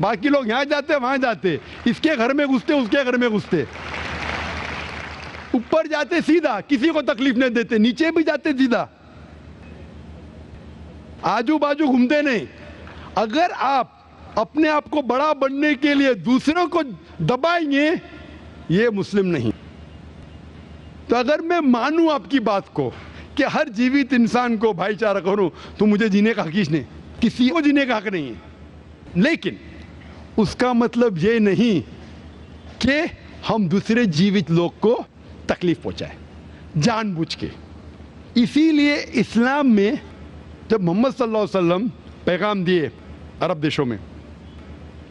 باقی لوگ یہاں جاتے وہاں جاتے, اس کے گھر میں گھستے اس کے گھر میں گھستے, اوپر جاتے سیدھا, کسی کو تکلیف نہیں دیتے, نیچے بھی جاتے سیدھا, آجو باجو گھومتے نہیں. اگر آپ اپنے آپ کو بڑا بننے کے لیے دوسروں کو دبائیں گے, یہ مسلم نہیں. تو اگر میں مانوں آپ کی بات کو کہ ہر جیوت انسان کو بھائی چارہ کروں, تو مجھے جینے کا حق نہیں, کسی کو جینے کا حق نہیں ہے. لیکن اس کا مطلب یہ نہیں کہ ہم دوسرے جیوت لوگ کو تکلیف پہنچائیں جان بوجھ کے. اسی لیے اسلام میں جب محمد صلی اللہ علیہ وسلم پیغام دیے عرب دیشوں میں,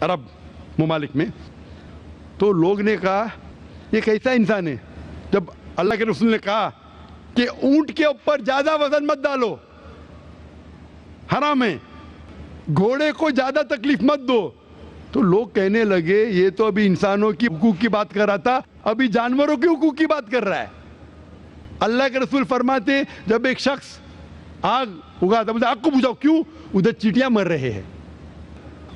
عرب ممالک میں, تو لوگ نے کہا یہ کیسا انسان ہے. جب اللہ کے رسول نے کہا کہ اونٹ کے اوپر زیادہ وزن مت ڈالو, حرام ہے, گھوڑے کو زیادہ تکلیف مت دو, تو لوگ کہنے لگے یہ تو ابھی انسانوں کی حقوق کی بات کر رہا تھا, ابھی جانوروں کے حقوق کی بات کر رہا ہے. اللہ کے رسول فرماتے جب ایک شخص آگ اگاتا, مجھے آگ کو بجھاؤ, کیوں؟ ادھر چیٹیاں مر رہے ہیں.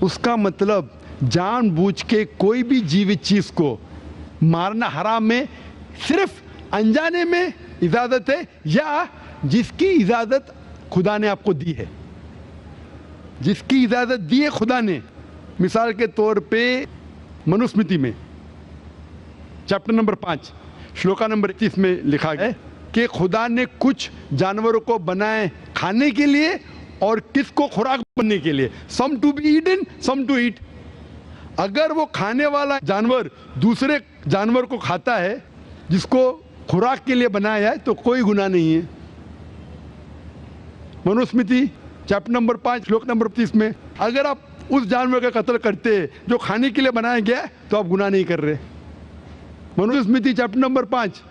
اس کا مطلب جان بوجھ کے کوئی بھی جیوت چیز کو مارنا حرام ہے, صرف انجانے میں اجازت ہے, یا جس کی اجازت خدا نے آپ کو دی ہے, جس کی اجازت دی ہے خدا نے. مثال کے طور پہ منوسمرتی میں چیپٹر نمبر 5 شلوکا نمبر 31 میں لکھا ہے کہ خدا نے کچھ جانوروں کو بنائے کھانے کے لیے اور کس کو خوراک بننے کے لیے. Some to be eaten, some to eat. اگر وہ کھانے والا جانور دوسرے جانور کو کھاتا ہے جس کو خوراک کے لیے بنایا ہے, تو کوئی گناہ نہیں ہے. منوسمرتی چیپٹر نمبر 5 شلوک نمبر 30 میں اگر آپ اس جانور کا قتل کرتے جو کھانے کے لیے بنایا گیا تو آپ گناہ نہیں کر رہے. منوسمرتی چیپٹر نمبر 5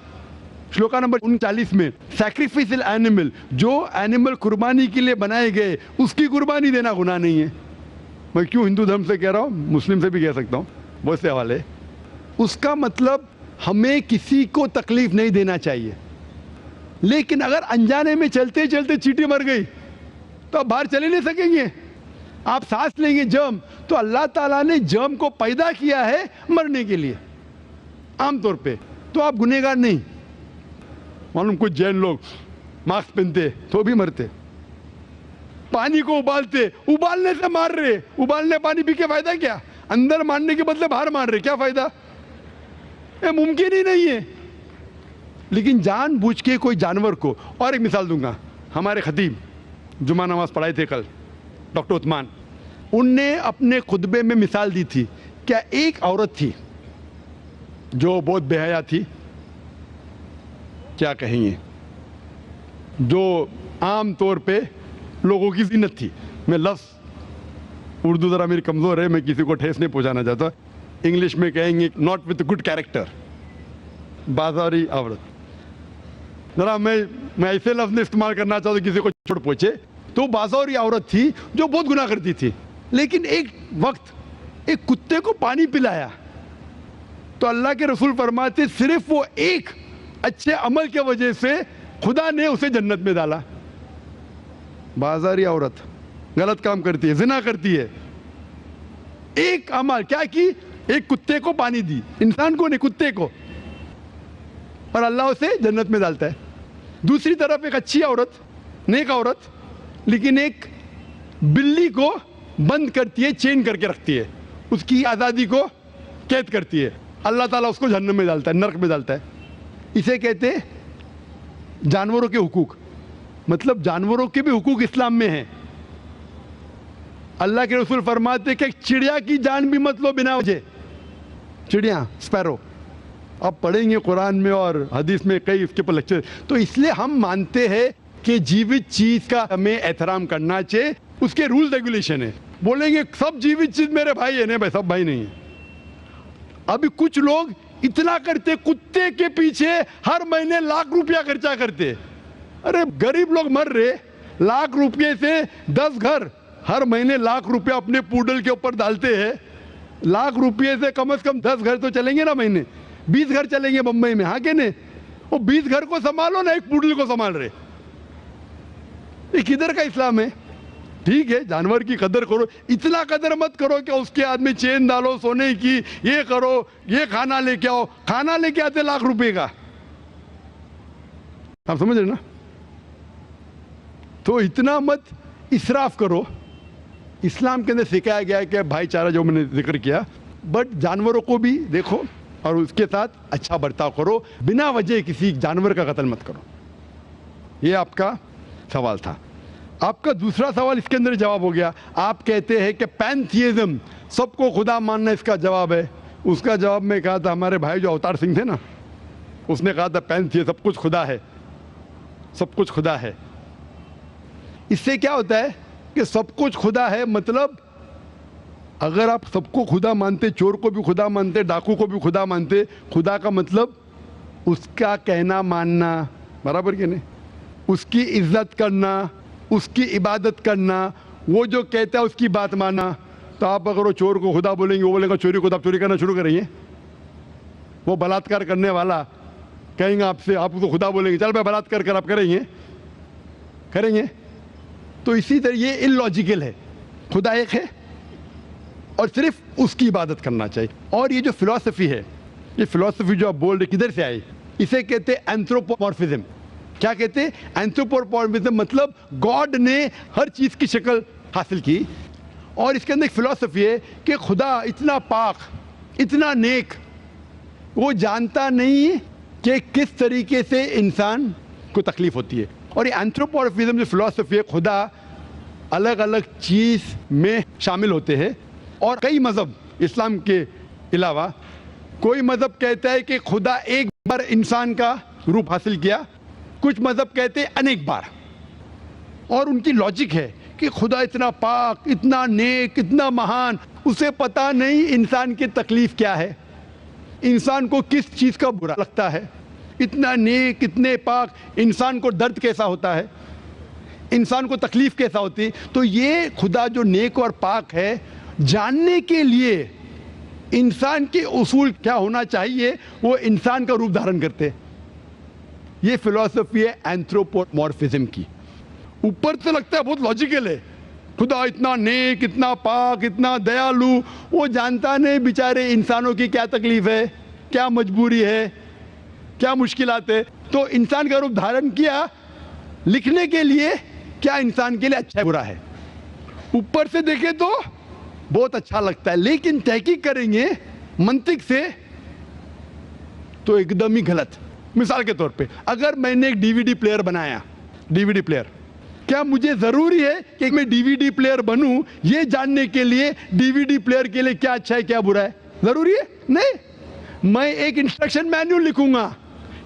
شلوکا نمبر 39 میں سیکریفائسل اینیمل, جو اینیمل قربانی کے لیے بنائے گئے اس کی قربانی دینا گناہ نہیں ہے. میں کیوں ہندو دھرم سے کہہ رہا ہوں, مسلم سے بھی کہہ سکتا ہوں, بہت سے حوالے. اس کا مطلب ہمیں کسی کو تکلیف نہیں دینا چاہیے. لیکن اگر انجانے میں چلتے چلتے چیٹی مر گئی تو آپ باہر چلے نہیں سکیں گے, آپ سانس لیں گے جرم, تو اللہ تعالیٰ نے جرم کو پیدا کیا ہے مرنے کے لیے عام طور پہ, تو آپ گنہگار نہیں. معلوم کچھ جین لوگ ماسک پہنتے تو بھی مرتے, پانی کو ابالتے, ابالنے سے مار رہے, ابالنے پانی پی کے فائدہ کیا؟ اندر مارنے کے بدلے باہر مار رہے, کیا فائدہ؟ یہ ممکن ہی نہیں ہے. لیکن جان بوجھ کے کوئی جانور کو, اور ایک مثال دوں گا, ہمارے خطیب جمعہ نماز پڑھائے تھے کل, ڈاکٹر عثمان, ان نے اپنے خطبے میں مثال دی تھی. کیا ایک عورت تھی جو بہت بے حیا تھی, کیا کہیں گے, جو عام طور پہ لوگوں کی زینت تھی. میں لفظ اردو ذرا میری کمزور ہے, میں کسی کو ٹھیس نہیں پہنچانا چاہتا, انگلش میں کہیں گے ناٹ وتھ گڈ کیریکٹر, بازاری عورت. ذرا میں ایسے لفظ نہیں استعمال کرنا چاہتا کسی کو چھوڑ پہنچے. تو بازاری عورت تھی جو بہت گناہ کرتی تھی, لیکن ایک وقت ایک کتے کو پانی پلایا تو اللہ کے رسول فرماتے صرف وہ ایک اچھے عمل کے وجہ سے خدا نے اسے جنت میں ڈالا. بازاری عورت غلط کام کرتی ہے, زنا کرتی ہے, ایک عمل کیا کی, ایک کتے کو پانی دی, انسان کو نہیں کتے کو, اور اللہ اسے جنت میں ڈالتا ہے. دوسری طرف ایک اچھی عورت, نیک عورت, لیکن ایک بلی کو بند کرتی ہے, چین کر کے رکھتی ہے, اس کی آزادی کو قید کرتی ہے, اللہ تعالیٰ اس کو جہنم میں ڈالتا ہے, نرک میں ڈالتا ہے. اسے کہتے جانوروں کے حقوق. مطلب جانوروں کے بھی حقوق اسلام میں ہیں. اللہ کے رسول فرماتے کہ چڑیا کی جان بھی مت لو بنا وجہ. چڑیا, اسپیرو, آپ پڑھیں گے قرآن میں اور حدیث میں کئی اس کے پر لیکچر. تو اس لیے ہم مانتے ہیں کہ جیوت چیز کا ہمیں احترام کرنا چاہیے, اس کے رول ریگولیشن ہے. بولیں گے سب جیوت چیز میرے بھائی ہیں, نہیں بھائی, سب بھائی نہیں ہیں. ابھی کچھ لوگ اتنا کرتے, کتے کے پیچھے ہر مہینے لاکھ روپیہ خرچہ کرتے. ارے غریب لوگ مر رہے, لاکھ روپے سے 10 گھر ہر مہینے لاکھ روپیہ اپنے پوڈل کے اوپر ڈالتے ہیں. لاکھ روپے سے کم از کم 10 گھر تو چلیں گے نا مہینے, 20 گھر چلیں گے بمبئی میں, ہاں کہ نہیں؟ وہ 20 گھر کو سنبھالو نا, ایک پوڈل کو سنبھال رہے. یہ کدھر کا اسلام ہے؟ ٹھیک ہے جانور کی قدر کرو, اتنا قدر مت کرو کہ اس کے ہاتھ میں چین ڈالو سونے کی, یہ کرو, یہ کھانا لے کے آؤ, کھانا لے کے آتے لاکھ روپے کا, آپ سمجھ رہے نا. تو اتنا مت اسراف کرو. اسلام کے اندر سکھایا گیا ہے کہ بھائی چارہ جو میں نے ذکر کیا, بٹ جانوروں کو بھی دیکھو اور اس کے ساتھ اچھا برتاؤ کرو, بنا وجہ کسی جانور کا قتل مت کرو. یہ آپ کا سوال تھا. آپ کا دوسرا سوال اس کے اندر جواب ہو گیا. آپ کہتے ہیں کہ پینتھیزم, سب کو خدا ماننا اس کا جواب ہے. اس کا جواب میں کہا تھا, ہمارے بھائی جو اوتار سنگھ تھے نا, اس نے کہا تھا پینتھیزم سب کچھ خدا ہے, سب کچھ خدا ہے. اس سے کیا ہوتا ہے کہ سب کچھ خدا ہے, مطلب اگر آپ سب کو خدا مانتے, چور کو بھی خدا مانتے, ڈاکو کو بھی خدا مانتے, خدا کا مطلب اس کا کہنا ماننا, برابر کہ نہیں, اس کی عزت کرنا, اس کی عبادت کرنا, وہ جو کہتا ہے اس کی بات ماننا. تو آپ اگر وہ چور کو خدا بولیں گے, وہ بولے گا چوری کو, آپ چوری کرنا شروع کریں گے. وہ بلاತ್ಕಾರ کرنے والا کہیں گے آپ سے, آپ اس کو خدا بولیں گے, چل بھائی بلاತ್ಕಾರ کر, آپ کریں گے. تو اسی طرح یہ ان لاجیکل ہے. خدا ایک ہے اور صرف اس کی عبادت کرنا چاہیے. اور یہ جو فلسفی ہے, یہ فلسفی جو آپ بول رہے کدھر سے آئی, اسے کہتے ہیں اینتھروپومورفزم. کیا کہتے ہیں اینتھروپومورفزم, مطلب گاڈ نے ہر چیز کی شکل حاصل کی. اور اس کے اندر ایک فلسفی ہے کہ خدا اتنا پاک, اتنا نیک, وہ جانتا نہیں کہ کس طریقے سے انسان کو تکلیف ہوتی ہے. اور یہ اینتھروپومورفزم جو فلسفی ہے, خدا الگ الگ چیز میں شامل ہوتے ہیں. اور کئی مذہب اسلام کے علاوہ, کوئی مذہب کہتا ہے کہ خدا ایک بار انسان کا روپ حاصل کیا, کچھ مذہب کہتے ہیں انیک بار. اور ان کی لاجک ہے کہ خدا اتنا پاک, اتنا نیک, اتنا مہان, اسے پتہ نہیں انسان کی تکلیف کیا ہے, انسان کو کس چیز کا برا لگتا ہے. اتنا نیک, اتنے پاک, انسان کو درد کیسا ہوتا ہے, انسان کو تکلیف کیسا ہوتی ہے. تو یہ خدا جو نیک اور پاک ہے, جاننے کے لیے انسان کے اصول کیا ہونا چاہیے وہ انسان کا روپ دھارن کرتے. یہ فلسفی ہے اینتھروپومورفزم کی. اوپر سے لگتا ہے بہت لاجیکل ہے, خدا اتنا نیک, اتنا پاک, اتنا دیالو, وہ جانتا نہیں بیچارے انسانوں کی کیا تکلیف ہے, کیا مجبوری ہے, کیا مشکلات ہے. تو انسان کا روپ دھارن کیا لکھنے کے لیے کیا انسان کے لیے اچھا ہے برا ہے. اوپر سے دیکھیں تو بہت اچھا لگتا ہے, لیکن تحقیق کریں گے منطق سے تو ایک دم ہی غلط. مثال کے طور پہ اگر میں نے ایک ڈی وی ڈی پلیئر بنایا, ڈی وی ڈی پلیئر, کیا مجھے ضروری ہے کہ میں ڈی وی ڈی پلیئر بنوں یہ جاننے کے لیے ڈی وی ڈی پلیئر کے لیے کیا اچھا ہے کیا برا ہے؟ ضروری ہے نہیں. میں ایک انسٹرکشن مینیول لکھوں گا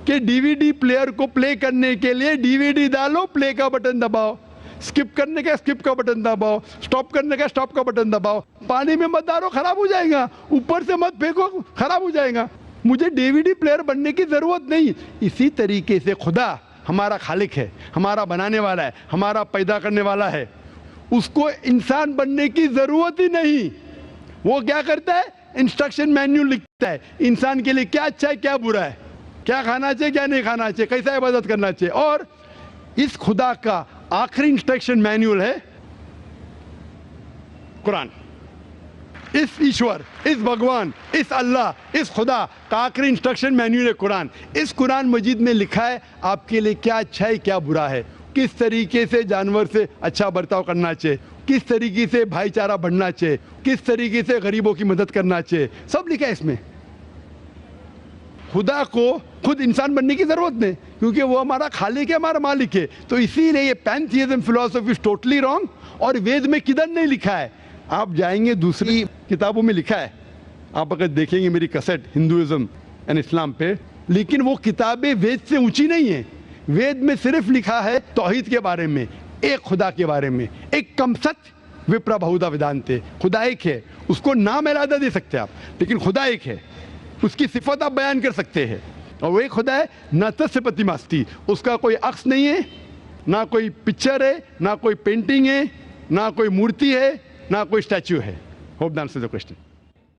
کہ ڈی وی ڈی پلیئر کو پلے کرنے کے لیے ڈی وی ڈی ڈالو, پلے کا بٹن دباؤ, اسکپ کرنے کا اسکپ کا بٹن دباؤ, اسٹاپ کرنے کا اسٹاپ کا بٹن دباؤ. پانی میں مت ڈالو, خراب ہو جائے گا. اوپر سے مت پھینکو, خراب ہو جائے گا. مجھے ڈی وی ڈی پلیئر بننے کی ضرورت نہیں. اسی طریقے سے خدا ہمارا خالق ہے, ہمارا بنانے والا ہے, ہمارا پیدا کرنے والا ہے, اس کو انسان بننے کی ضرورت ہی نہیں. وہ کیا کرتا ہے, انسٹرکشن مینیول لکھتا ہے انسان کے لیے کیا اچھا ہے کیا برا ہے, کیا کھانا چاہیے کیا نہیں کھانا چاہیے, کیسا عبادت کرنا چاہیے. اور اس خدا کا آخری انسٹرکشن مینیول ہے قرآن. اس ایشور, اس بھگوان, اس اللہ, اس خدا کا آخری انسٹرکشن مینیول ہے قرآن. اس قرآن مجید میں لکھا ہے آپ کے لیے کیا اچھا ہے کیا برا ہے, کس طریقے سے جانور سے اچھا برتاؤ کرنا چاہیے, کس طریقے سے بھائی چارہ بڑھنا چاہیے, کس طریقے سے غریبوں کی مدد کرنا چاہیے, سب لکھا ہے اس میں. خدا کو خود انسان بننے کی ضرورت نہیں, کیونکہ وہ ہمارا خالق ہے, ہمارا مالک ہے. تو اسی لیے یہ پینتھیزم فلسفی از ٹوٹلی رانگ. اور وید میں کدھر نہیں لکھا ہے, آپ جائیں گے دوسری کتابوں میں لکھا ہے, آپ اگر دیکھیں گے میری کیسٹ ہندوازم اینڈ اسلام پہ, لیکن وہ کتابیں وید سے اونچی نہیں ہیں. وید میں صرف لکھا ہے توحید کے بارے میں, ایک خدا کے بارے میں, ایک کم ست وپرا بہودا ویدانتے, خدا ایک ہے. اس کو نام علیحدہ دے سکتے آپ, لیکن خدا ایک ہے, اس کی صفت آپ بیان کر سکتے ہیں. اور وہ ایک خدا ہے نہ تسپتی ماستی, اس کا کوئی عکس نہیں ہے, نہ کوئی پکچر ہے, نہ کوئی پینٹنگ ہے, نہ کوئی مورتی ہے, نہ کوئی اسٹیچو ہے. Hope the answers the question.